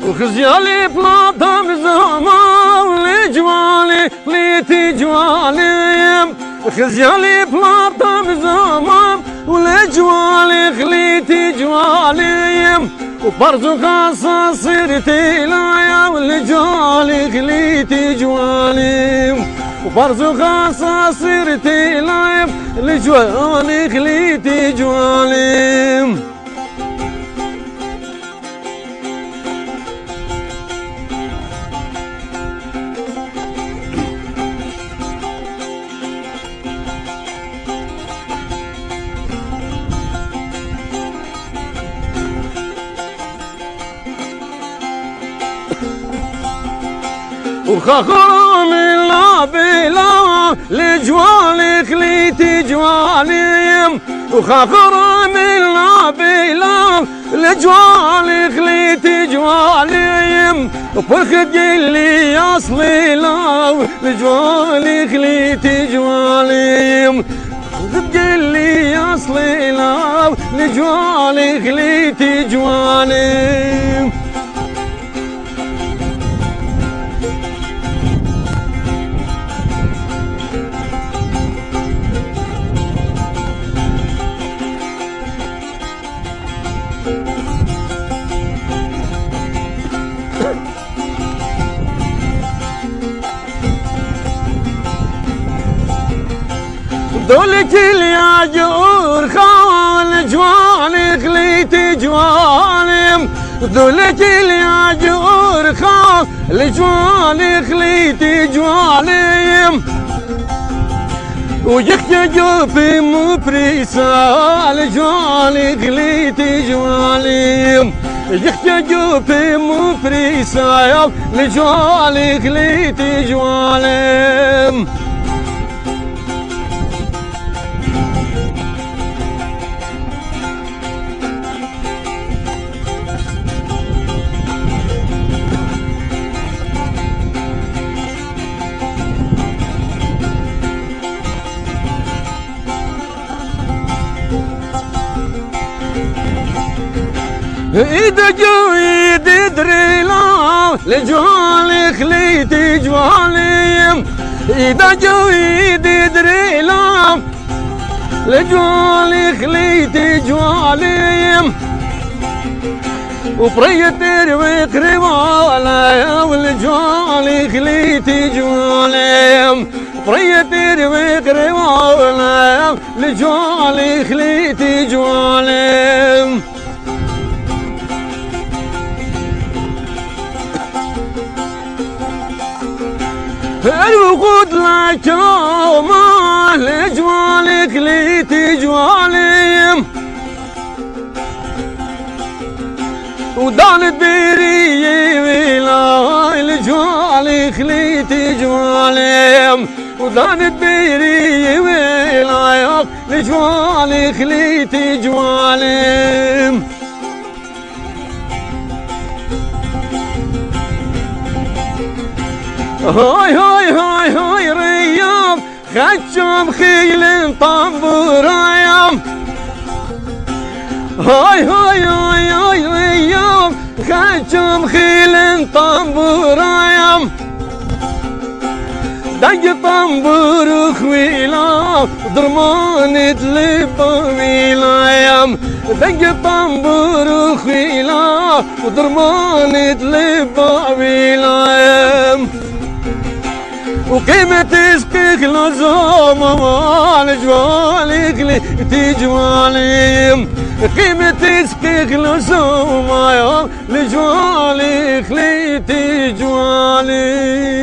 وخزيالي بلاطة بزمان لجوالي ليتي جوالي خزيالي بلاطة بزمان ولجوالي خليتي جوالي وبرزو خاصة صرتي لايا ولجوالي خليتي جوالي وبرزو خاصة صرتي لايا لجوالي خليتي جوالي وخخر من لا بلا لجوالي خليتي جوالي وخخر من لا بلا لجوالي خليتي جوالي وفخد اللي اصلي لا لجوالي خليتي جوالي وفخد اللي اصلي لا لجوالي خليتي جوالي دولك الياجور خال جوالي خليتي جوالي دولك الياجور خال جوالي خليتي جوالي ويخججوا في مبريسال جوالي خليتي جوالي يخججوا في مبريسال لجوالي خليتي جوالي إذا جو إيدي دريلا لجوالي خليتي جوالي إذا جو إيدي دريلا لجوالي خليتي جوالي وفريت تروي قريبالا ولجوالي خليتي جوالي فريت تروي قريبالا لجوالي خليتي جوالي الوقود لا كوما لجوالي خليتي جوالي ودانت بيري ولا لجوالي خليتي جوالي ودانت بيري ولا لجوالي خليتي جوالي هاي هاي هاي هاي ريام خشم خيل طنبورايام هاي هاي هاي هاي ريام خشم خيل طنبورايام دق طنبور خويلا درمان تلب ويلايام دق طنبور خويلا ودرمان تلب ويلايام وقيمة سقيك لزوم مال جوالي خليتي جوالي قيمة سقيك لزوم لجوالي خليتي جوالي